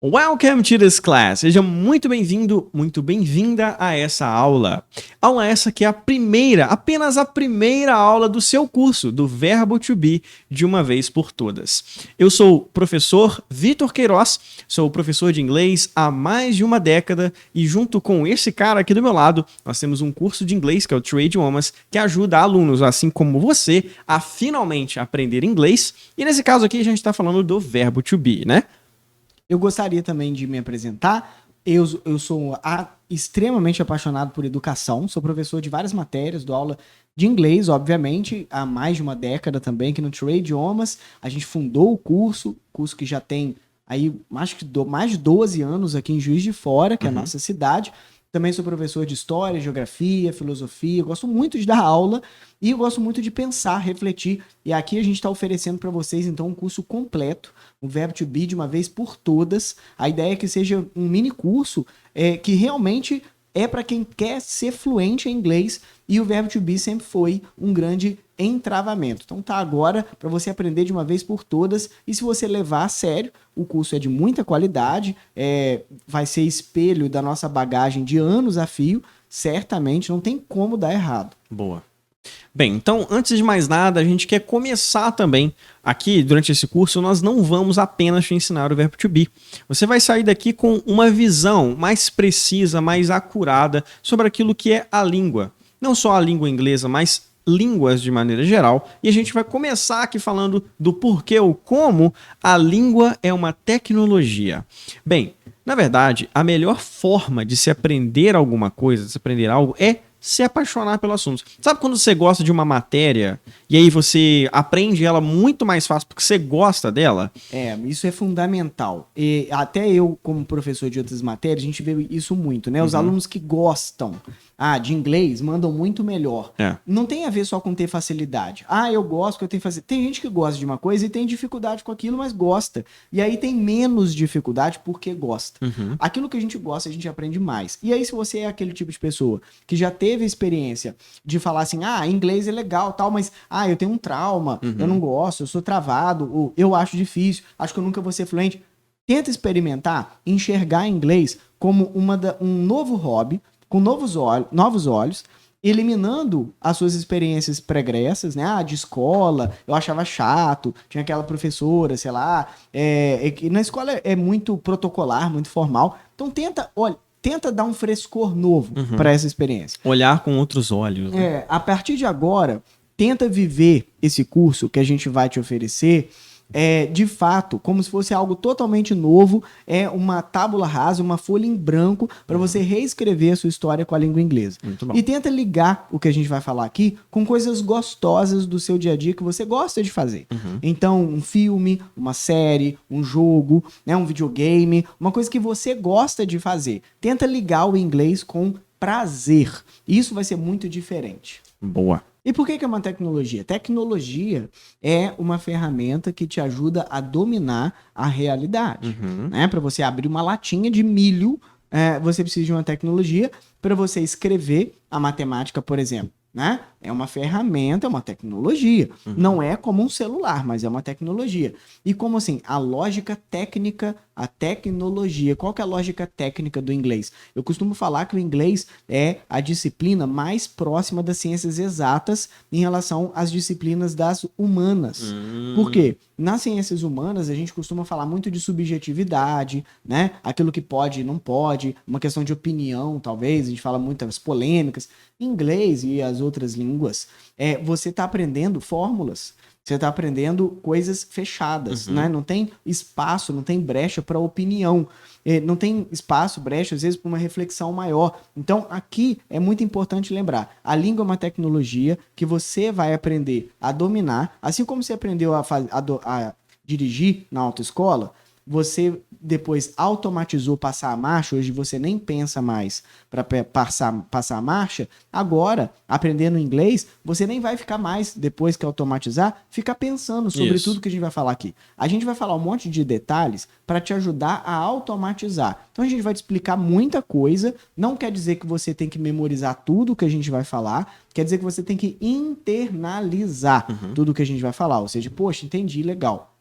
Welcome to this class. Seja muito bem-vindo, muito bem-vinda a essa aula. Aula essa que é a primeira, apenas a primeira aula do seu curso, do Verbo to Be, de uma vez por todas. Eu sou o professor Vitor Queiroz, sou professor de inglês há mais de uma década e junto com esse cara aqui do meu lado, nós temos um curso de inglês, que é o Trade Idiomas, que ajuda alunos, assim como você, a finalmente aprender inglês. E nesse caso aqui a gente está falando do Verbo to Be, né? Eu gostaria também de me apresentar. Eu sou extremamente apaixonado por educação, sou professor de várias matérias, dou aula de inglês, obviamente, há mais de uma década também, aqui no Trade Idiomas. A gente fundou o curso que já tem aí mais de 12 anos aqui em Juiz de Fora, que é a nossa cidade. Também sou professor de história, geografia, filosofia, eu gosto muito de dar aula e eu gosto muito de pensar, refletir. E aqui a gente está oferecendo para vocês, então, um curso completo, o Verbo to Be de uma vez por todas. A ideia é que seja um mini curso que realmente é para quem quer ser fluente em inglês, e o Verbo to Be sempre foi um grande entravamento. Então tá agora para você aprender de uma vez por todas, e se você levar a sério, o curso é de muita qualidade, vai ser espelho da nossa bagagem de anos a fio, certamente não tem como dar errado. Boa. Bem, então, antes de mais nada, a gente quer começar também. Aqui, durante esse curso, nós não vamos apenas te ensinar o Verbo to Be. Você vai sair daqui com uma visão mais precisa, mais acurada sobre aquilo que é a língua. Não só a língua inglesa, mas línguas de maneira geral. E a gente vai começar aqui falando do porquê ou como a língua é uma tecnologia. Bem, na verdade, a melhor forma de se aprender alguma coisa, de se aprender algo, é se apaixonar pelo assunto. Sabe quando você gosta de uma matéria e aí você aprende ela muito mais fácil porque você gosta dela? Isso é fundamental. E até eu, como professor de outras matérias, a gente vê isso muito, né? Os alunos que gostam de inglês mandam muito melhor. Não tem a ver só com ter facilidade. Eu gosto, que eu tenho que fazer. Tem gente que gosta de uma coisa e tem dificuldade com aquilo, mas gosta. E aí tem menos dificuldade porque gosta. Aquilo que a gente gosta, a gente aprende mais. E aí, se você é aquele tipo de pessoa que já teve a experiência de falar assim, inglês é legal, tal, mas eu tenho um trauma, eu não gosto, eu sou travado, ou eu acho difícil, acho que eu nunca vou ser fluente. Tenta experimentar, enxergar inglês como um novo hobby, com novos olhos, eliminando as suas experiências pregressas, né? De escola, eu achava chato, tinha aquela professora, sei lá, que na escola é muito protocolar, muito formal. Então tenta dar um frescor novo para essa experiência. Olhar com outros olhos. Né? A partir de agora, tenta viver esse curso que a gente vai te oferecer de fato, como se fosse algo totalmente novo, uma tábula rasa, uma folha em branco para você reescrever a sua história com a língua inglesa. E tenta ligar o que a gente vai falar aqui com coisas gostosas do seu dia a dia que você gosta de fazer. Então, um filme, uma série, um jogo, né, um videogame, uma coisa que você gosta de fazer. Tenta ligar o inglês com prazer. Isso vai ser muito diferente. Boa. E por que é uma tecnologia? Tecnologia é uma ferramenta que te ajuda a dominar a realidade. Né? Para você abrir uma latinha de milho, você precisa de uma tecnologia. Para você escrever a matemática, por exemplo, né? É uma ferramenta, é uma tecnologia. Não é como um celular, mas é uma tecnologia. E como assim? A lógica técnica, a tecnologia. Qual que é a lógica técnica do inglês? Eu costumo falar que o inglês é a disciplina mais próxima das ciências exatas em relação às disciplinas das humanas. Por quê? Nas ciências humanas, a gente costuma falar muito de subjetividade, né? Aquilo que pode e não pode, uma questão de opinião, talvez. A gente fala muito das polêmicas. Em inglês e as outras línguas, você está aprendendo fórmulas, você está aprendendo coisas fechadas, né? Não tem espaço, não tem brecha para opinião, não tem espaço, brecha, às vezes, para uma reflexão maior. Então, aqui é muito importante lembrar, a língua é uma tecnologia que você vai aprender a dominar, assim como você aprendeu a dirigir na autoescola, você depois automatizou passar a marcha, hoje você nem pensa mais para passar a marcha, agora, aprendendo inglês, você nem vai ficar mais, depois que automatizar, ficar pensando sobre tudo que a gente vai falar aqui. A gente vai falar um monte de detalhes para te ajudar a automatizar. Então a gente vai te explicar muita coisa, não quer dizer que você tem que memorizar tudo que a gente vai falar, quer dizer que você tem que internalizar tudo que a gente vai falar, ou seja, poxa, entendi, legal.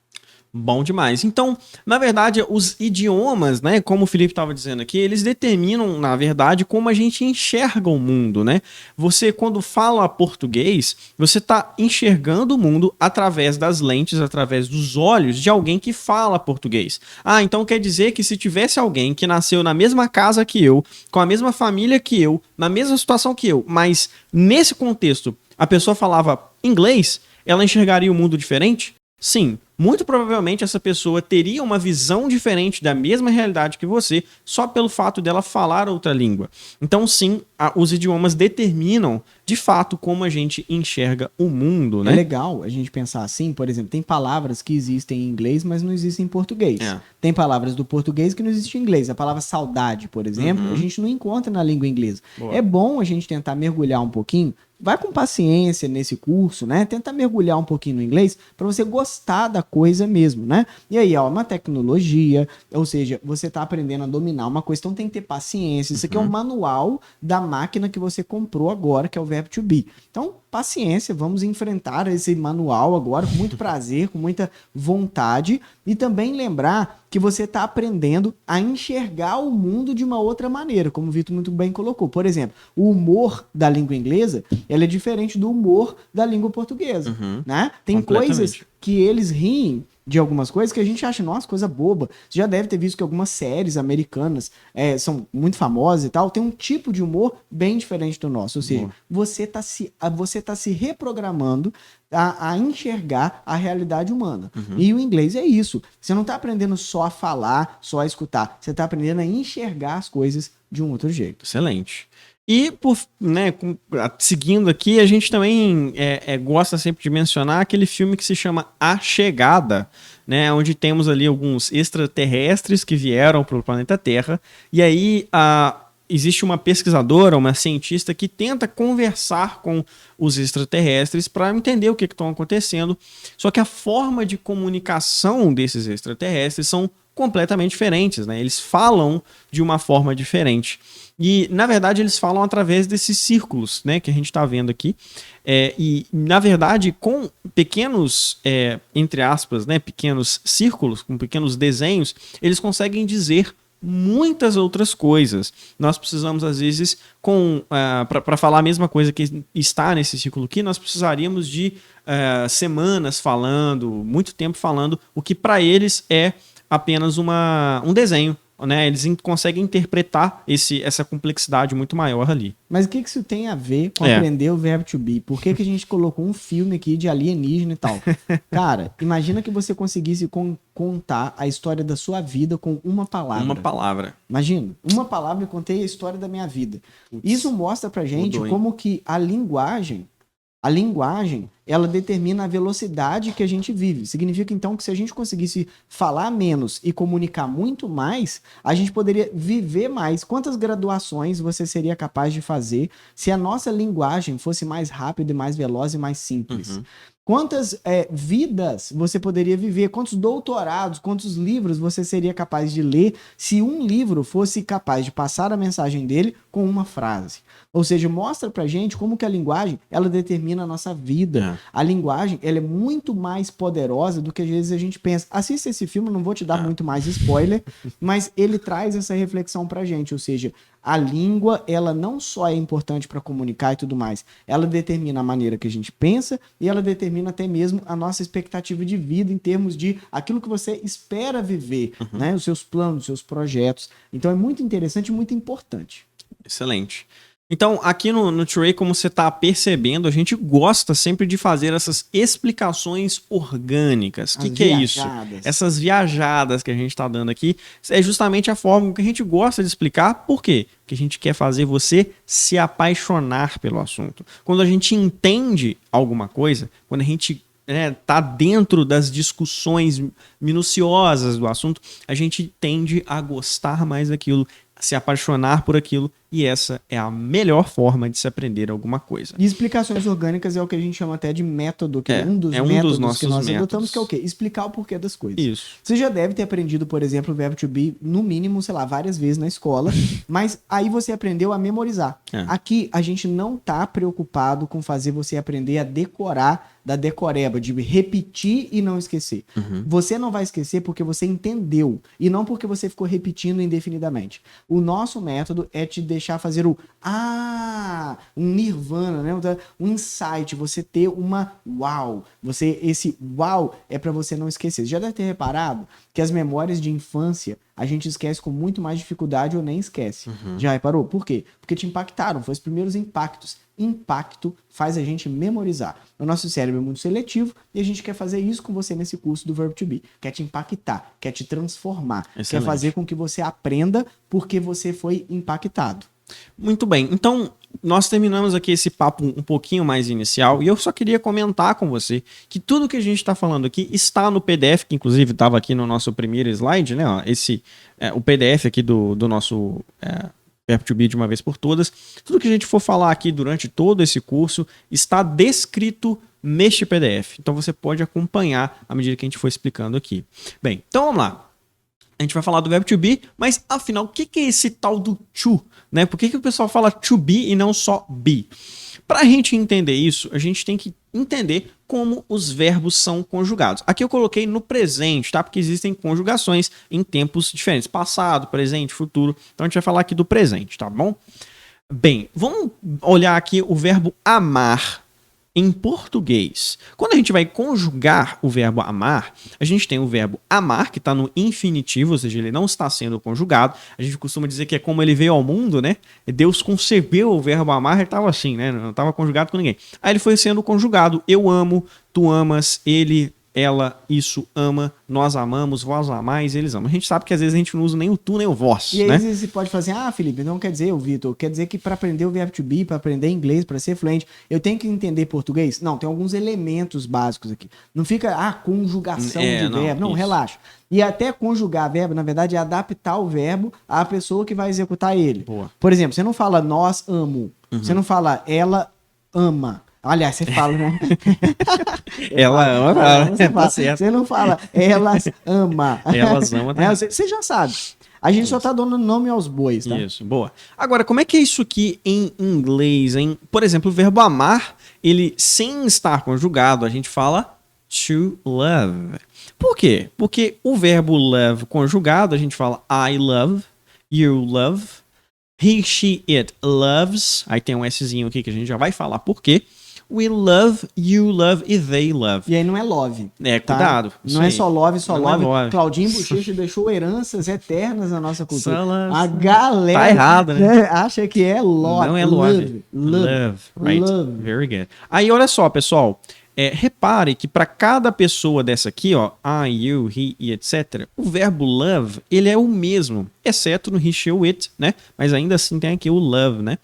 Bom demais. Então, na verdade, os idiomas, né, como o Felipe estava dizendo aqui, eles determinam, na verdade, como a gente enxerga o mundo, né? Você, quando fala português, você está enxergando o mundo através das lentes, através dos olhos de alguém que fala português. Ah, então quer dizer que se tivesse alguém que nasceu na mesma casa que eu, com a mesma família que eu, na mesma situação que eu, mas nesse contexto a pessoa falava inglês, ela enxergaria o mundo diferente? Sim, muito provavelmente essa pessoa teria uma visão diferente da mesma realidade que você, só pelo fato dela falar outra língua. Então, sim, os idiomas determinam, de fato, como a gente enxerga o mundo, né? É legal a gente pensar assim, por exemplo, tem palavras que existem em inglês, mas não existem em português. Tem palavras do português que não existem em inglês. A palavra saudade, por exemplo, a gente não encontra na língua inglesa. Boa. É bom a gente tentar mergulhar um pouquinho. Vai com paciência nesse curso, né? Tenta mergulhar um pouquinho no inglês para você gostar da coisa mesmo, né? E aí, ó, uma tecnologia, ou seja, você tá aprendendo a dominar uma coisa, então tem que ter paciência. Isso aqui é um manual da máquina que você comprou agora, que é o Verbo to Be. Então, paciência, vamos enfrentar esse manual agora com muito prazer, com muita vontade e também lembrar que você está aprendendo a enxergar o mundo de uma outra maneira, como o Vitor muito bem colocou. Por exemplo, o humor da língua inglesa, ela é diferente do humor da língua portuguesa, né? Tem coisas que eles riem de algumas coisas que a gente acha, nossa, coisa boba. Você já deve ter visto que algumas séries americanas são muito famosas e tal, tem um tipo de humor bem diferente do nosso. Ou seja, você tá se reprogramando a enxergar a realidade humana. E o inglês é isso. Você não tá aprendendo só a falar, só a escutar. Você tá aprendendo a enxergar as coisas de um outro jeito. Excelente. E, seguindo aqui, a gente também gosta sempre de mencionar aquele filme que se chama A Chegada, né, onde temos ali alguns extraterrestres que vieram para o planeta Terra, e aí existe uma pesquisadora, uma cientista que tenta conversar com os extraterrestres para entender o que estão acontecendo, só que a forma de comunicação desses extraterrestres são completamente diferentes, né? Eles falam de uma forma diferente. E, na verdade, eles falam através desses círculos, né, que a gente está vendo aqui. E, na verdade, com pequenos, entre aspas, né, pequenos círculos, com pequenos desenhos, eles conseguem dizer muitas outras coisas. Nós precisamos, às vezes, para falar a mesma coisa que está nesse círculo aqui, nós precisaríamos de semanas falando, muito tempo falando, o que para eles é apenas um desenho. Né, eles conseguem interpretar essa complexidade muito maior ali. Mas o que isso tem a ver com aprender o verbo to be? Por que a gente colocou um filme aqui de alienígena e tal? Cara, imagina que você conseguisse contar a história da sua vida com uma palavra. Uma palavra. Imagina, uma palavra, eu contei a história da minha vida. Isso mostra pra gente como que a linguagem, ela determina a velocidade que a gente vive. Significa, então, que se a gente conseguisse falar menos e comunicar muito mais, a gente poderia viver mais. Quantas graduações você seria capaz de fazer se a nossa linguagem fosse mais rápida, mais veloz e mais simples? Quantas vidas você poderia viver? Quantos doutorados, quantos livros você seria capaz de ler se um livro fosse capaz de passar a mensagem dele com uma frase? Ou seja, mostra pra gente como que a linguagem, ela determina a nossa vida. A linguagem, ela é muito mais poderosa do que às vezes a gente pensa. Assista esse filme, não vou te dar muito mais spoiler, mas ele traz essa reflexão pra gente. Ou seja, a língua, ela não só é importante para comunicar e tudo mais, ela determina a maneira que a gente pensa e ela determina até mesmo a nossa expectativa de vida em termos de aquilo que você espera viver, né? Os seus planos, os seus projetos. Então é muito interessante e muito importante. Excelente. Então, aqui no Tray, como você está percebendo, a gente gosta sempre de fazer essas explicações orgânicas. O que é isso? Essas viajadas que a gente está dando aqui é justamente a forma que a gente gosta de explicar. Por quê? Porque a gente quer fazer você se apaixonar pelo assunto. Quando a gente entende alguma coisa, quando a gente tá dentro das discussões minuciosas do assunto, a gente tende a gostar mais daquilo, se apaixonar por aquilo e essa é a melhor forma de se aprender alguma coisa. E explicações orgânicas é o que a gente chama até de método, que é um dos métodos nossos que nós métodos. adotamos, que é o quê? Explicar o porquê das coisas. Isso. Você já deve ter aprendido, por exemplo, o verbo to be, no mínimo, sei lá, várias vezes na escola, mas aí você aprendeu a memorizar. Aqui, a gente não tá preocupado com fazer você aprender a decorar da decoreba, de repetir e não esquecer. Você não vai esquecer porque você entendeu, e não porque você ficou repetindo indefinidamente. O nosso método é te deixar fazer um nirvana, né? Um insight, você ter uma uau. Esse uau é para você não esquecer. Você já deve ter reparado que as memórias de infância a gente esquece com muito mais dificuldade ou nem esquece. Já reparou? Por quê? Porque te impactaram, foram os primeiros impactos. Impacto faz a gente memorizar. O nosso cérebro é muito seletivo e a gente quer fazer isso com você nesse curso do Verbo to Be. Quer te impactar, quer te transformar, quer fazer com que você aprenda porque você foi impactado. Muito bem, então nós terminamos aqui esse papo um pouquinho mais inicial e eu só queria comentar com você que tudo que a gente está falando aqui está no PDF, que inclusive estava aqui no nosso primeiro slide, né? Ó, o PDF aqui do nosso Verbo to Be de uma vez por todas. Tudo que a gente for falar aqui durante todo esse curso está descrito neste PDF, então você pode acompanhar à medida que a gente for explicando aqui. Bem, então vamos lá. A gente vai falar do verbo to be, mas afinal, o que é esse tal do to? Né? Por que o pessoal fala to be e não só be? Para a gente entender isso, a gente tem que entender como os verbos são conjugados. Aqui eu coloquei no presente, tá? Porque existem conjugações em tempos diferentes. Passado, presente, futuro. Então a gente vai falar aqui do presente, tá bom? Bem, vamos olhar aqui o verbo amar. Em português, quando a gente vai conjugar o verbo amar, a gente tem o verbo amar, que está no infinitivo, ou seja, ele não está sendo conjugado. A gente costuma dizer que é como ele veio ao mundo, né? Deus concebeu o verbo amar, ele estava assim, né? Não estava conjugado com ninguém. Aí ele foi sendo conjugado. Eu amo, tu amas, ele, ela, isso, ama, nós amamos, vós amais, eles amam. A gente sabe que às vezes a gente não usa nem o tu, nem o vós, e aí né? você pode fazer, Felipe, não quer dizer, o Vitor, quer dizer que para aprender o verbo to be, para aprender inglês, para ser fluente, eu tenho que entender português? Não, tem alguns elementos básicos aqui. Não fica, conjugação de verbo. Não, relaxa. E até conjugar verbo, na verdade, é adaptar o verbo à pessoa que vai executar ele. Boa. Por exemplo, você não fala nós amo, você não fala ela ama. Aliás, você fala, né? Ela ama, tá certo. Você não fala elas ama. Elas amam. Tá? Você já sabe. A gente só tá dando nome aos bois, tá? Isso, boa. Agora, como é que é isso aqui em inglês, hein? Por exemplo, o verbo amar, ele sem estar conjugado, a gente fala to love. Por quê? Porque o verbo love conjugado, a gente fala I love, you love, he, she, it loves. Aí tem um Szinho aqui que a gente já vai falar por quê. We love, you love e they love. E aí não é love. Cuidado. Tá? Não é só love, não love. É love. Claudinho Bochecha deixou heranças eternas na nossa cultura. A galera tá errado, né? acha que é love. Não é love. Love, right? Love. Very good. Aí, olha só, pessoal. Repare que para cada pessoa dessa aqui, ó, I, you, he e etc., o verbo love, ele é o mesmo, exceto no he, she, it, né? Mas ainda assim tem aqui o love, né?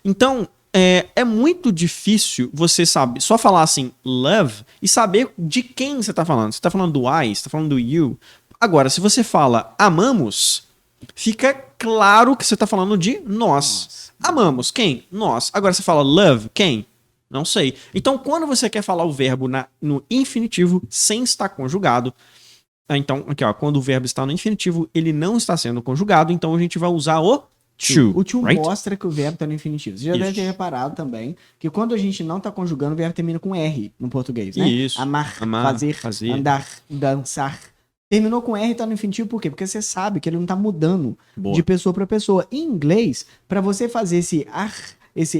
Então, é muito difícil você saber, só falar assim, love, e saber de quem você tá falando. Você tá falando do I, você tá falando do you. Agora, se você fala amamos, fica claro que você tá falando de nós. Amamos, quem? Nós. Agora você fala love, quem? Não sei. Então, quando você quer falar o verbo no infinitivo, sem estar conjugado, então, aqui ó, quando o verbo está no infinitivo, ele não está sendo conjugado, então a gente vai usar o to. O to right? mostra que o verbo está no infinitivo. Você já deve ter reparado também que quando a gente não está conjugando, o verbo termina com R no português, né? Isso. Amar, fazer, andar, dançar. Terminou com R e está no infinitivo por quê? Porque você sabe que ele não está mudando de pessoa para pessoa. Em inglês, para você fazer esse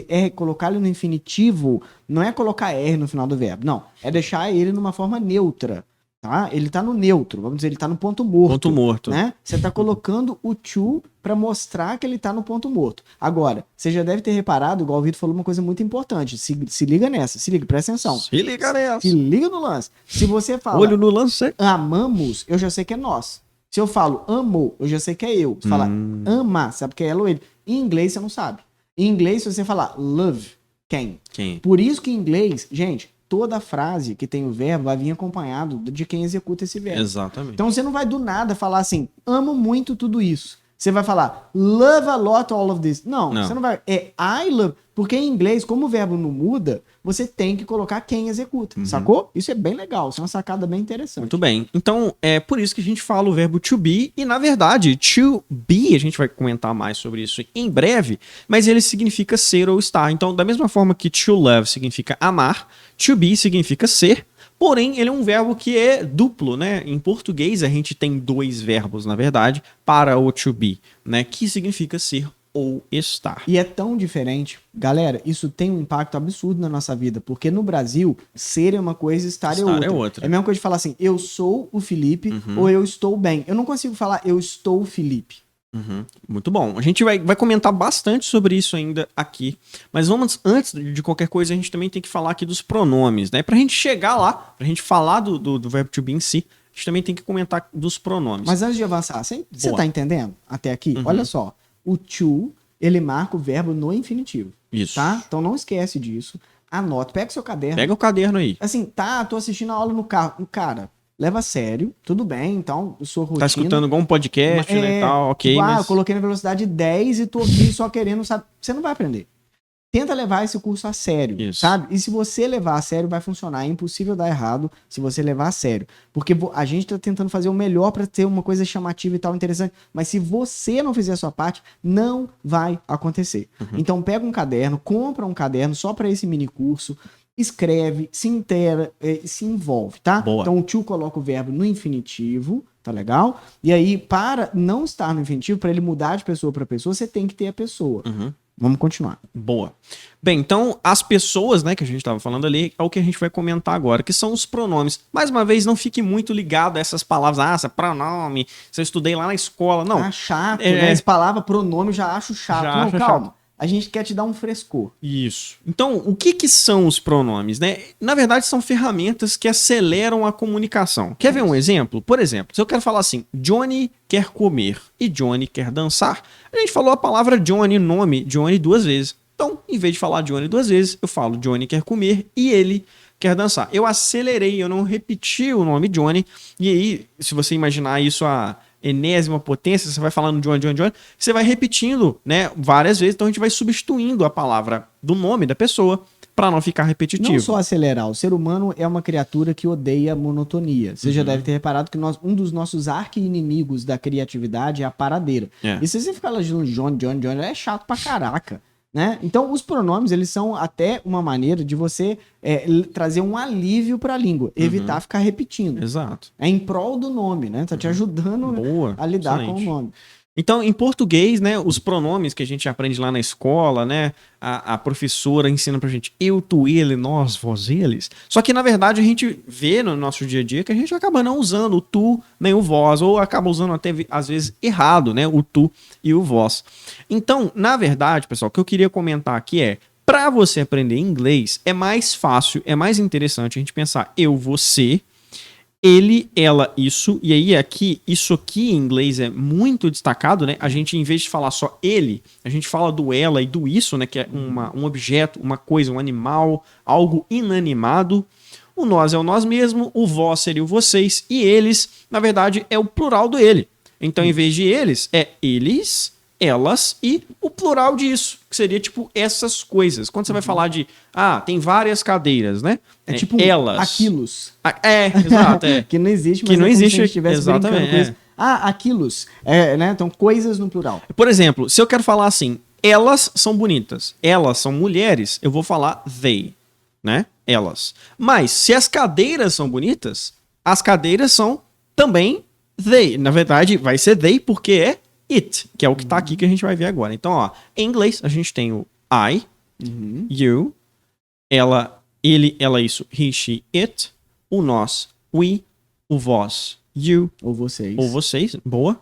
R, colocar ele no infinitivo, não é colocar R no final do verbo, não. É deixar ele numa forma neutra. Tá? Ele tá no neutro, vamos dizer, ele tá no ponto morto. Ponto morto. Né? Você tá colocando o to para mostrar que ele tá no ponto morto. Agora, você já deve ter reparado, igual o Vitor falou, uma coisa muito importante. Se liga nessa, se liga, presta atenção. Se liga nessa. Se liga no lance. Se você fala olho no lance, amamos, eu já sei que é nós. Se eu falo amo, eu já sei que é eu. Se fala ama, sabe que é ela ou ele. Em inglês você não sabe. Em inglês, se você falar love, quem? Por isso que em inglês, gente, toda frase que tem o verbo vai vir acompanhado de quem executa esse verbo. Exatamente. Então você não vai do nada falar assim, amo muito tudo isso. Você vai falar, love a lot all of this. Não, Não. você não vai. É I love. Porque em inglês, como o verbo não muda, você tem que colocar quem executa. Sacou? Isso é bem legal. Isso é uma sacada bem interessante. Muito bem. Então, é por isso que a gente fala o verbo to be. E, na verdade, to be, a gente vai comentar mais sobre isso em breve, mas ele significa ser ou estar. Então, da mesma forma que to love significa amar, to be significa ser. Porém, ele é um verbo que é duplo, né? Em português, a gente tem dois verbos, na verdade, para o to be, né? Que significa ser ou estar. E é tão diferente. Galera, isso tem um impacto absurdo na nossa vida, porque no Brasil, ser é uma coisa, estar é outra. É a mesma coisa de falar assim, eu sou o Felipe ou eu estou bem. Eu não consigo falar eu estou o Felipe. Muito bom. A gente vai comentar bastante sobre isso ainda aqui. Mas vamos, antes de qualquer coisa, a gente também tem que falar aqui dos pronomes, né? Pra gente chegar lá, pra gente falar do verbo to be em si, a gente também tem que comentar dos pronomes. Mas antes de avançar, você tá entendendo até aqui? Olha só, o to, ele marca o verbo no infinitivo. Isso. Tá? Então não esquece disso. Anota, pega seu caderno. Pega o caderno aí. Assim, tô assistindo a aula no carro. Cara, leva a sério, tudo bem, então, sua rotina... Tá escutando igual um podcast, né, e tal, ok, tipo, mas... eu coloquei na velocidade 10 e tô aqui só querendo, sabe? Você não vai aprender. Tenta levar esse curso a sério, sabe? E se você levar a sério, vai funcionar. É impossível dar errado se você levar a sério. Porque a gente tá tentando fazer o melhor para ter uma coisa chamativa e tal, interessante. Mas se você não fizer a sua parte, não vai acontecer. Então pega um caderno, compra um caderno só para esse mini curso, escreve, se inteira, se envolve, tá? Boa. Então o to coloca o verbo no infinitivo, tá legal? E aí, para não estar no infinitivo, para ele mudar de pessoa para pessoa, você tem que ter a pessoa. Vamos continuar. Boa. Bem, então, as pessoas, né, que a gente estava falando ali, é o que a gente vai comentar agora, que são os pronomes. Mais uma vez, não fique muito ligado a essas palavras. Essa pronome, se eu estudei lá na escola. Não. Ah, chato, né? Essa palavra pronome eu já acho chato. Já não, acho calma. chato. A gente quer te dar um frescor. Isso. Então, o que são os pronomes, né? Na verdade, são ferramentas que aceleram a comunicação. Quer ver um exemplo? Por exemplo, se eu quero falar assim, Johnny quer comer e Johnny quer dançar, a gente falou a palavra Johnny, nome Johnny, 2 vezes. Então, em vez de falar Johnny 2 vezes, eu falo Johnny quer comer e ele quer dançar. Eu acelerei, eu não repeti o nome Johnny. E aí, se você imaginar isso a enésima potência, você vai falando Johnny, você vai repetindo, né, várias vezes, então a gente vai substituindo a palavra do nome da pessoa para não ficar repetitivo. Não só acelerar, o ser humano é uma criatura que odeia monotonia. Você já deve ter reparado que um dos nossos arqui-inimigos da criatividade é a paradeira. E se você ficar lá de Johnny, é chato pra caraca. Né? Então, os pronomes, eles são até uma maneira de você trazer um alívio para a língua, evitar ficar repetindo. Exato. É em prol do nome, né? Tá te ajudando a lidar com o nome. Então, em português, né, os pronomes que a gente aprende lá na escola, né, a professora ensina pra gente eu, tu, ele, nós, vós, eles. Só que, na verdade, a gente vê no nosso dia a dia que a gente acaba não usando o tu nem o vós, ou acaba usando até, às vezes, errado, né, o tu e o vós. Então, na verdade, pessoal, o que eu queria comentar aqui é, para você aprender inglês, é mais fácil, é mais interessante a gente pensar eu, você, ele, ela, isso, e aí aqui, isso aqui em inglês é muito destacado, né? A gente, em vez de falar só ele, a gente fala do ela e do isso, né? Que é um objeto, uma coisa, um animal, algo inanimado. O nós é o nós mesmo, o vós seria o vocês, e eles, na verdade, é o plural do ele. Então, em vez de eles, é eles, elas e o plural disso, que seria tipo essas coisas. Quando você vai falar de, tem várias cadeiras, né? É tipo elas. aquilos. Exato. Que não existe, mas que não existe, se a gente estivesse brincando com isso. Aquilos. Né? Então, coisas no plural. Por exemplo, se eu quero falar assim, elas são bonitas, elas são mulheres, eu vou falar they, né? Elas. Mas, se as cadeiras são bonitas, as cadeiras são também they. Na verdade, vai ser they porque é it, que é o que tá aqui que a gente vai ver agora. Então, ó, em inglês a gente tem o I, you, ela, ele, ela, isso, he, she, it, o nós, we, o vós, you, ou vocês, boa.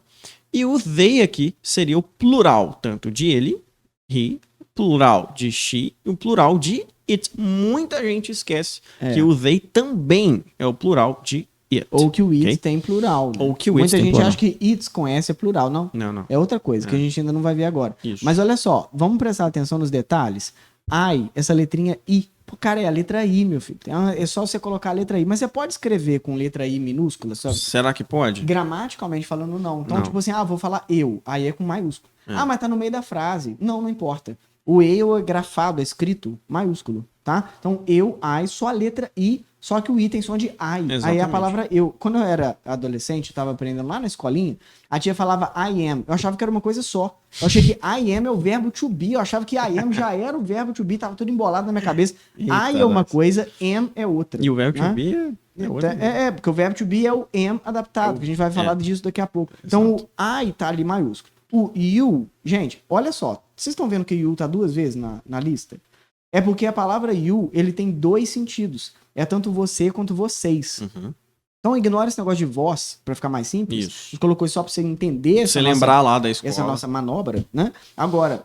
E o they aqui seria o plural, tanto de ele, he, plural de she e o plural de it. Muita gente esquece que o they também é o plural de it. Ou que o it tem plural. Né? Ou que o it Muita tem gente plural. acha que its com S é plural. Não. É outra coisa que a gente ainda não vai ver agora. Isso. Mas olha só, vamos prestar atenção nos detalhes. I, essa letrinha I, Pô, cara, é a letra I, meu filho. É só você colocar a letra I. Mas você pode escrever com letra I minúscula? Só... Será que pode? Gramaticalmente falando, não. Então, Não. tipo assim, vou falar eu. Aí é com maiúsculo. É. Mas tá no meio da frase. Não importa. O eu é grafado, é escrito maiúsculo, tá? Então, eu, I, só a letra I, só que o I tem som de I. Exatamente. Aí é a palavra eu. Quando eu era adolescente, eu tava aprendendo lá na escolinha, a tia falava I am. Eu achava que era uma coisa só. Eu achei que I am é o verbo to be. Eu achava que I am já era o verbo to be. Tava tudo embolado na minha cabeça. Eita, I é uma coisa, am é outra. E o verbo to né? be é outro. Porque o verbo to be é o am adaptado, que a gente vai falar disso daqui a pouco. Então, o I tá ali maiúsculo. O you, gente, olha só. Vocês estão vendo que o you tá 2 vezes na lista? É porque a palavra you, ele tem 2 sentidos. É tanto você quanto vocês. Uhum. Então, ignora esse negócio de voz, pra ficar mais simples. Isso. A gente colocou isso só pra você entender Você lembrar lá da escola. essa nossa manobra, né? Agora,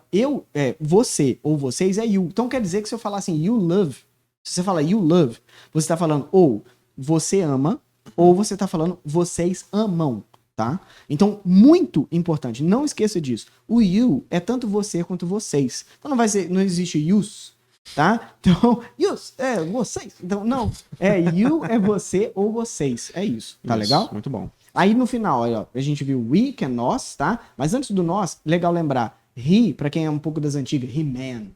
você ou vocês é you. Então, quer dizer que se eu falar assim, you love, se você fala you love, você tá falando ou você ama, ou você tá falando vocês amam. Tá? Então, muito importante, não esqueça disso. O you é tanto você quanto vocês. Então não existe yous, tá? Então, yous é vocês. Então, não. You é você ou vocês. É isso. Tá legal? Muito bom. Aí no final, ó, a gente viu we, que é nós, tá? Mas antes do nós, legal lembrar. He, pra quem é um pouco das antigas, He-Man.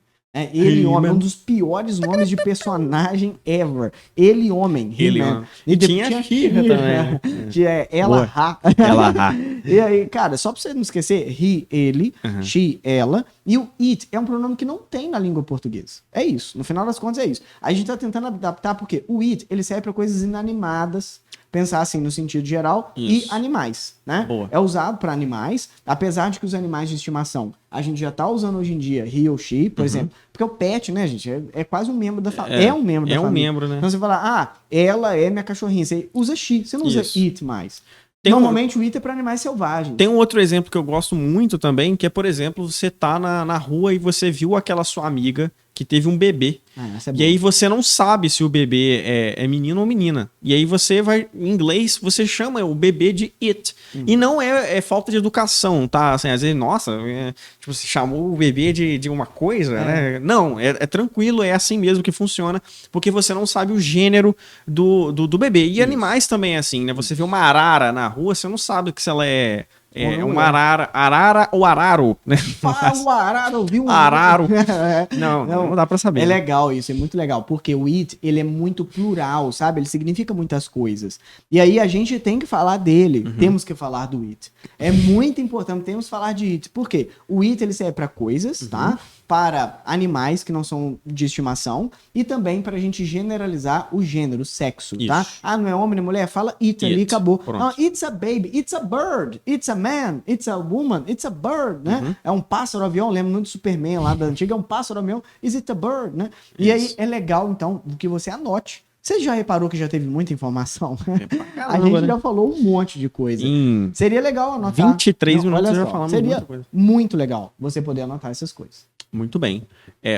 Ele, homem, um dos piores nomes de personagem ever. Ele, homem. Ele, e tinha She-Ra também. Tinha ela, ha. Ela, ha. E aí, cara, só pra você não esquecer, he, ele, she, ela. E o it é um pronome que não tem na língua portuguesa. É isso. No final das contas, é isso. A gente tá tentando adaptar porque o it, ele serve pra coisas inanimadas. Pensar assim no sentido geral. Isso. E animais, né? Boa. É usado para animais, apesar de que os animais de estimação a gente já tá usando hoje em dia he ou she, por exemplo, porque o pet, né, gente, é quase um membro da família. É um membro da família. É um membro, né? Então você fala, ela é minha cachorrinha, você usa she, você não usa it mais. Normalmente o it é para animais selvagens. Tem um outro exemplo que eu gosto muito também, que é, por exemplo, você tá na rua e você viu aquela sua amiga que teve um bebê. E aí você não sabe se o bebê é menino ou menina. E aí você vai, em inglês, você chama o bebê de it. E não é falta de educação, tá? Assim, às vezes, nossa, tipo, você chamou o bebê de uma coisa, né? Não, é tranquilo, é assim mesmo que funciona, porque você não sabe o gênero do bebê. E animais também é assim, né? Você vê uma arara na rua, você não sabe se ela é uma arara ou araro, né? O araro, viu? Araro. Não dá pra saber. É legal isso, é muito legal, porque o it, ele é muito plural, sabe? Ele significa muitas coisas. E aí a gente tem que falar dele, temos que falar do it. É muito importante, temos que falar de it. Por quê? O it, ele serve pra coisas, tá? Para animais que não são de estimação e também para a gente generalizar o gênero, o sexo, tá? Não é homem nem mulher? Fala it ali, acabou. Não, it's a baby, it's a bird, it's a man, it's a woman, it's a bird, né? É um pássaro avião, lembro muito do Superman lá da antiga, é um pássaro avião, is it a bird, né? E aí é legal, então, que você anote. Você já reparou que já teve muita informação? Caramba, a gente já falou um monte de coisa. Seria legal anotar. 23 minutos já falamos muita coisa. Seria muito legal você poder anotar essas coisas. Muito bem.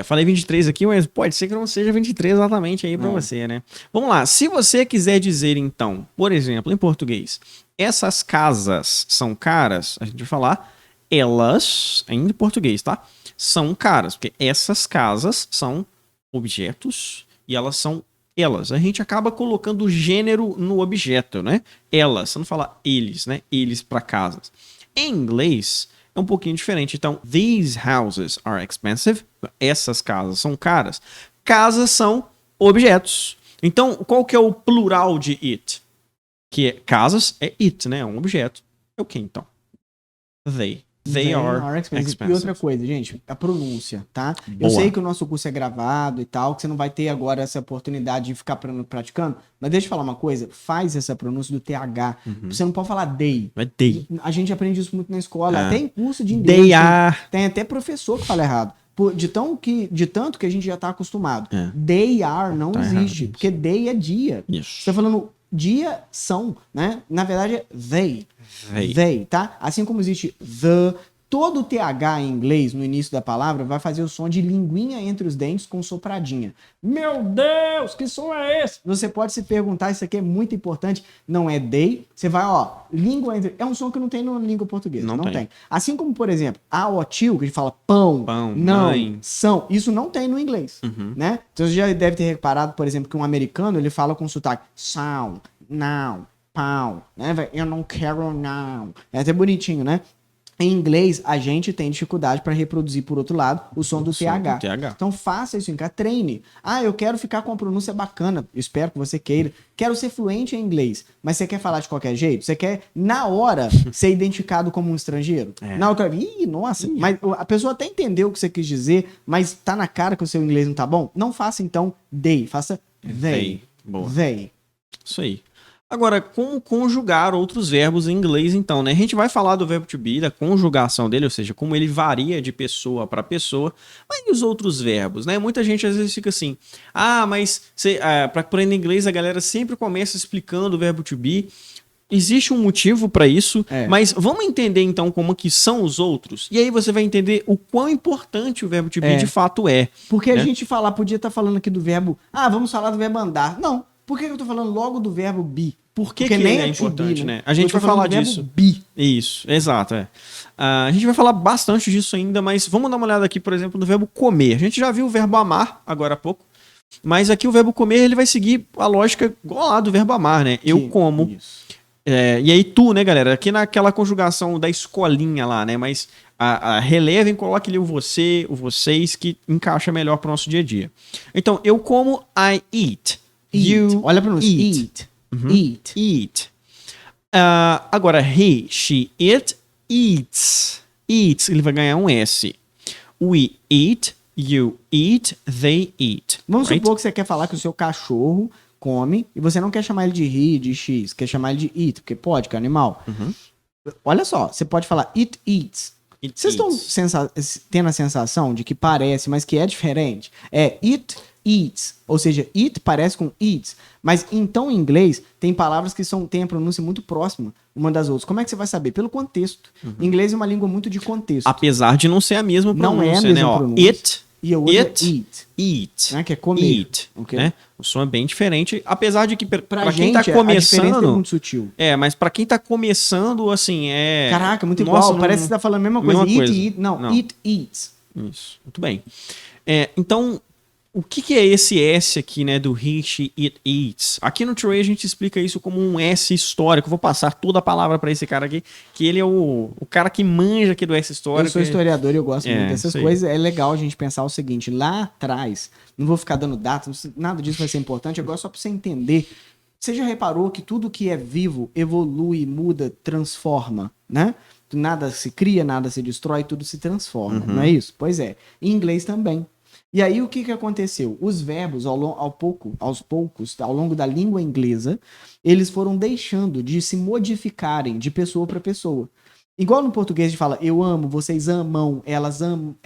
Falei 23 aqui, mas pode ser que não seja 23 exatamente aí pra você, né? Vamos lá. Se você quiser dizer, então, por exemplo, em português, essas casas são caras, a gente vai falar elas, ainda em português, tá? São caras, porque essas casas são objetos e elas são elas. A gente acaba colocando o gênero no objeto, né? Elas, você não fala eles, né? Eles para casas. Em inglês é um pouquinho diferente. Então, these houses are expensive. Essas casas são caras. Casas são objetos. Então, qual que é o plural de it? Que é casas é it, né? É um objeto. É o que então? They are expensive. E outra coisa, gente, a pronúncia, tá? Boa. Eu sei que o nosso curso é gravado e tal, que você não vai ter agora essa oportunidade de ficar praticando, mas deixa eu falar uma coisa, faz essa pronúncia do TH. Você não pode falar they. É they. A gente aprende isso muito na escola, até em curso de inglês. They are. Tem até professor que fala errado. De tanto que a gente já tá acostumado. They are não existe, errado. Porque they é dia. Isso. Você tá falando dia são, né? Na verdade é they, tá? Assim como existe the, Todo TH em inglês, no início da palavra, vai fazer o som de linguinha entre os dentes com sopradinha. Meu Deus, que som é esse? Você pode se perguntar, isso aqui é muito importante, não é day. Você vai, ó, língua entre... É um som que não tem na língua portuguesa, não tem. Assim como, por exemplo, a o tio, que a gente fala pão, não, mãe, são, isso não tem no inglês, né? Então você já deve ter reparado, por exemplo, que um americano, ele fala com sotaque sound, now, pau, né? Eu não quero não. É até bonitinho, né? Em inglês, a gente tem dificuldade para reproduzir, por outro lado, o som do TH. Então, faça isso em casa, treine. Ah, eu quero ficar com a pronúncia bacana. Espero que você queira. Quero ser fluente em inglês. Mas você quer falar de qualquer jeito? Você quer, na hora, ser identificado como um estrangeiro? Na hora, nossa. Mas a pessoa até entendeu o que você quis dizer, mas tá na cara que o seu inglês não tá bom? Não faça, então, they. Faça they. Boa. They. Isso aí. Agora, como conjugar outros verbos em inglês, então, né? A gente vai falar do verbo to be, da conjugação dele, ou seja, como ele varia de pessoa para pessoa, mas e os outros verbos, né? Muita gente às vezes fica assim, mas para aprender inglês a galera sempre começa explicando o verbo to be. Existe um motivo para isso, mas vamos entender então como que são os outros, e aí você vai entender o quão importante o verbo to be de fato é. Porque a gente podia estar falando aqui do verbo, vamos falar do verbo andar. Não, por que eu tô falando logo do verbo be? Porque nem é importante, né? A gente vai falar disso. Be. Isso, exato, a gente vai falar bastante disso ainda, mas vamos dar uma olhada aqui, por exemplo, no verbo comer. A gente já viu o verbo amar agora há pouco, mas aqui o verbo comer ele vai seguir a lógica igual lá do verbo amar, né? Eu como. Isso. E aí tu, né, galera? Aqui naquela conjugação da escolinha lá, né? Mas relevem, coloque ali o você, o vocês, que encaixa melhor pro nosso dia a dia. Então, eu como, I eat. You olha pra nós. Eat. Eat. Agora, he, she, it, eats. Eats, ele vai ganhar um S. We eat, you eat, they eat. Vamos supor que você quer falar que o seu cachorro come e você não quer chamar ele de he, de she, você quer chamar ele de eat, porque pode, que é animal. Olha só, você pode falar it eats. Vocês estão tendo a sensação de que parece, mas que é diferente? É it eats, ou seja, it parece com eats, mas então em inglês tem palavras que têm a pronúncia muito próxima uma das outras. Como é que você vai saber? Pelo contexto. Inglês é uma língua muito de contexto. Apesar de não ser a mesma pronúncia, não é a mesma pronúncia. It, e o outro é eat, né? Que é comer. Eat, okay? Né? O som é bem diferente, apesar de que pra quem tá a começando, diferença é muito sutil. Mas pra quem tá começando, assim, Caraca, muito igual, parece que você tá falando a mesma coisa. Eat, não, it eats. Isso, muito bem. Então, o que é esse S aqui, né, do he, she, it, eats? Aqui no Trey a gente explica isso como um S histórico. Eu vou passar toda a palavra para esse cara aqui, que ele é o cara que manja aqui do S histórico. Eu sou historiador e eu gosto muito dessas coisas. É legal a gente pensar o seguinte, lá atrás, não vou ficar dando datas, nada disso vai ser importante, agora só para você entender. Você já reparou que tudo que é vivo evolui, muda, transforma, né? Nada se cria, nada se destrói, tudo se transforma, não é isso? Pois é. Em inglês também. E aí o que aconteceu? Os verbos, aos poucos, ao longo da língua inglesa, eles foram deixando de se modificarem de pessoa para pessoa. Igual no português a gente fala, eu amo, vocês amam, elas amam,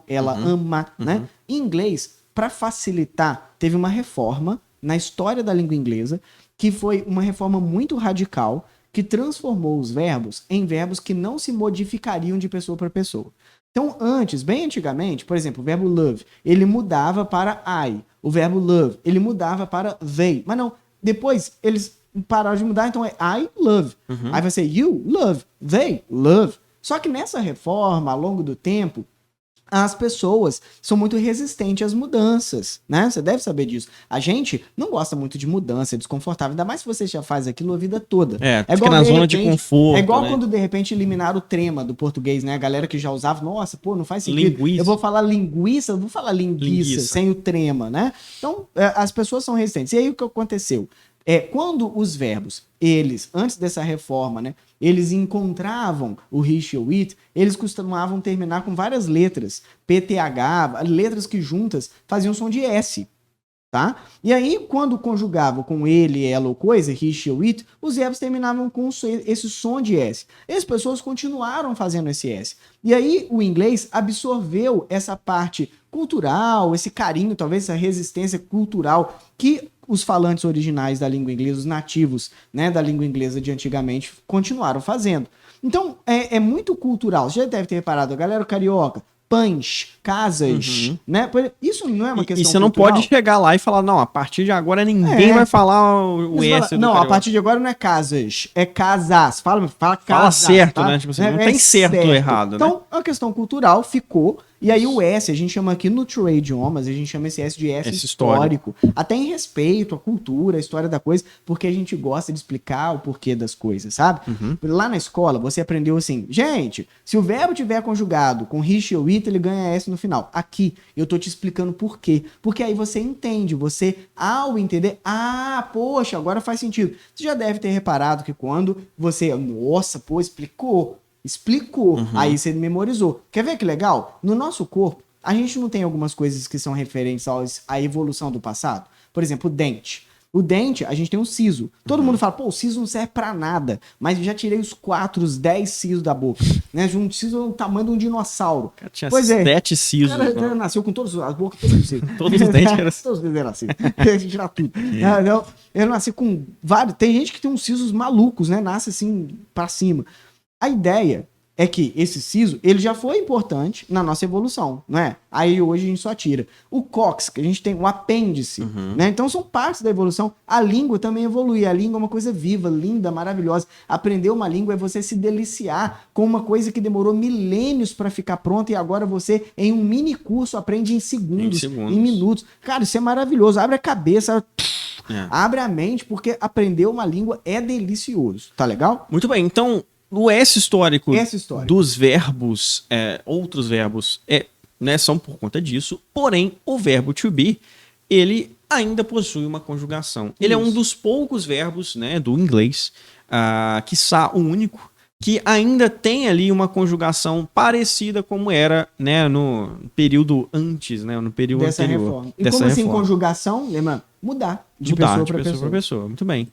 ela ama, né? Em inglês, para facilitar, teve uma reforma na história da língua inglesa, que foi uma reforma muito radical, que transformou os verbos em verbos que não se modificariam de pessoa para pessoa. Então, antes, bem antigamente, por exemplo, o verbo love, ele mudava para I. O verbo love, ele mudava para they. Mas não, depois eles pararam de mudar, então é I love. Aí vai ser you love, they love. Só que nessa reforma, ao longo do tempo, as pessoas são muito resistentes às mudanças, né? Você deve saber disso. A gente não gosta muito de mudança, é desconfortável, ainda mais se você já faz aquilo a vida toda. Fica na zona de conforto. É igual, né? Quando de repente eliminaram o trema do português, né? A galera que já usava, nossa, não faz sentido. Linguiça. Eu vou falar linguiça, eu vou falar linguiça sem o trema, né? Então, as pessoas são resistentes. E aí o que aconteceu? Quando os verbos, eles, antes dessa reforma, né, eles encontravam o he, she ou it, eles costumavam terminar com várias letras, PTH, letras que juntas faziam som de S, tá? E aí, quando conjugavam com ele, ela ou coisa, he, she ou it, os verbos terminavam com esse som de S. E as pessoas continuaram fazendo esse S. E aí, o inglês absorveu essa parte cultural, esse carinho, talvez essa resistência cultural que os falantes originais da língua inglesa, os nativos, né, da língua inglesa de antigamente, continuaram fazendo. Então, é muito cultural. Você já deve ter reparado, a galera carioca, pães, casas, né? Isso não é uma questão E você não cultural? pode chegar lá e falar, não, a partir de agora ninguém vai falar o S do não, carioca. a partir de agora não é casas, é casas. Fala Fala casas, certo, tá? né? Tipo assim, não tem certo ou errado, né? Então, é uma questão cultural, ficou. E aí o S, a gente chama aqui no True Idiomas, a gente chama esse S de S histórico. Até em respeito à cultura, à história da coisa, porque a gente gosta de explicar o porquê das coisas, sabe? Lá na escola, você aprendeu assim, gente, se o verbo tiver conjugado com he, ou it, ele ganha S no final. Aqui, eu tô te explicando por quê. Porque aí você entende, você, ao entender, poxa, agora faz sentido. Você já deve ter reparado que quando você, nossa, pô, explicou, aí você memorizou. Quer ver que legal? No nosso corpo, a gente não tem algumas coisas que são referentes à evolução do passado? Por exemplo, o dente. O dente, a gente tem um siso. Todo mundo fala, pô, o siso não serve pra nada. Mas eu já tirei os 10 sisos da boca. Né? Um siso é o tamanho de um dinossauro. Cara, tinha pois 7 sisos. O cara nasceu com todas as bocas, todos os sisos. Todos os dentes eram assim. Todos os dentes eram assim. Tem que tirar tudo. Eu nasci com vários... Tem gente que tem uns sisos malucos, né? Nasce assim, pra cima. A ideia é que esse siso, ele já foi importante na nossa evolução, não é? Aí hoje a gente só tira. O cóccix, que a gente tem o apêndice, né? Então são partes da evolução. A língua também evolui. A língua é uma coisa viva, linda, maravilhosa. Aprender uma língua é você se deliciar com uma coisa que demorou milênios para ficar pronta e agora você, em um mini curso, aprende em segundos, em minutos. Cara, isso é maravilhoso. Abre a cabeça, abre a mente, porque aprender uma língua é delicioso. Tá legal? Muito bem, então... O S histórico dos verbos, outros verbos, né, são por conta disso, porém, o verbo to be, ele ainda possui uma conjugação. Ele é um dos poucos verbos, né, do inglês, quiçá o único, que ainda tem ali uma conjugação parecida como era, né, no período antes, né, no período anterior. Reforma. E como assim conjugação? Lembra? Mudar de pessoa para pessoa. Muito bem.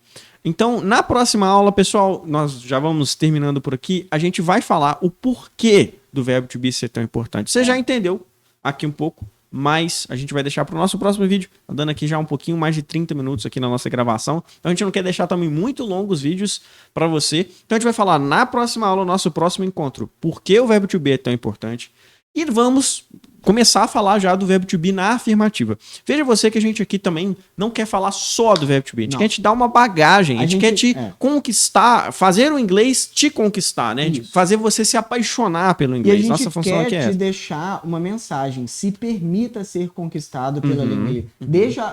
Então, na próxima aula, pessoal, nós já vamos terminando por aqui, a gente vai falar o porquê do verbo to be ser tão importante. Você já entendeu aqui um pouco, mas a gente vai deixar para o nosso próximo vídeo, tá dando aqui já um pouquinho mais de 30 minutos aqui na nossa gravação. Então a gente não quer deixar também muito longos vídeos para você. Então a gente vai falar na próxima aula, nosso próximo encontro, por que o verbo to be é tão importante. E vamos começar a falar já do verbo to be na afirmativa. Veja você que a gente aqui também não quer falar só do verbo to be. A gente quer te dar uma bagagem. A gente quer te conquistar, fazer o inglês te conquistar, né? De fazer você se apaixonar pelo inglês. Nossa função aqui é essa. A gente quer te deixar uma mensagem. Se permita ser conquistado pela língua.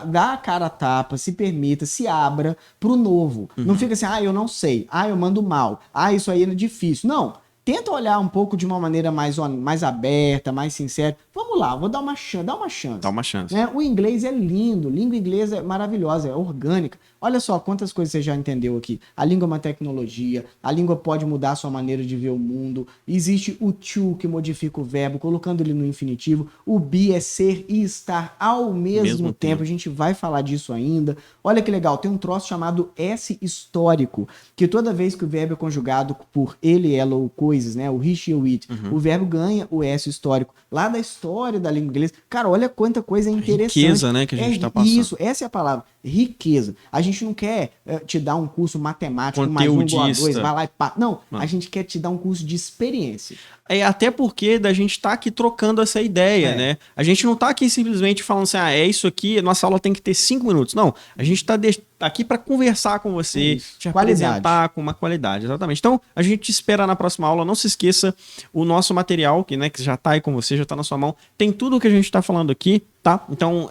Dá a cara a tapa, se permita, se abra pro novo. Não fica assim, eu não sei. Eu mando mal. Isso aí é difícil. Não. Tenta olhar um pouco de uma maneira mais aberta, mais sincera. Vamos lá, vou dar uma chance. Dá uma chance. Né? O inglês é lindo, língua inglesa é maravilhosa, é orgânica. Olha só quantas coisas você já entendeu aqui. A língua é uma tecnologia, a língua pode mudar a sua maneira de ver o mundo. Existe o to, que modifica o verbo, colocando ele no infinitivo. O be é ser e estar ao mesmo tempo. A gente vai falar disso ainda. Olha que legal, tem um troço chamado S histórico, que toda vez que o verbo é conjugado por ele, ela ou coisas, né? O he, she, ou it, o verbo ganha o S histórico. Lá da história da língua inglesa. Cara, olha quanta coisa interessante. Riqueza, né, que a gente tá passando. Isso, essa é a palavra. Riqueza. A gente não quer te dar um curso matemático, mais 1 igual a 2, vai lá e pá. Não, a gente quer te dar um curso de experiência. Até porque da gente tá aqui trocando essa ideia, né? A gente não tá aqui simplesmente falando assim, é isso aqui, nossa aula tem que ter 5 minutos. Não, a gente tá aqui para conversar com você, te apresentar com uma qualidade, exatamente. Então, a gente te espera na próxima aula. Não se esqueça, o nosso material, que já tá aí com você, já tá na sua mão, tem tudo o que a gente tá falando aqui, tá? Então,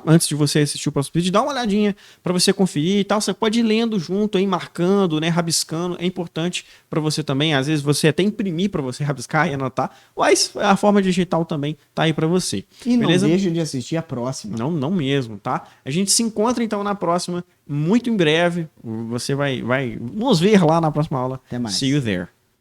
antes de você assistir o próximo vídeo, dá uma olhadinha para você conferir e tal. Você pode ir lendo junto, aí, marcando, né, rabiscando. É importante para você também. Às vezes você até imprimir para você rabiscar e anotar, mas a forma digital também tá aí para você. E beleza? Não deixe de assistir a próxima. Não mesmo, tá? A gente se encontra então na próxima, muito em breve. Você vai nos ver lá na próxima aula. Até mais. See you there.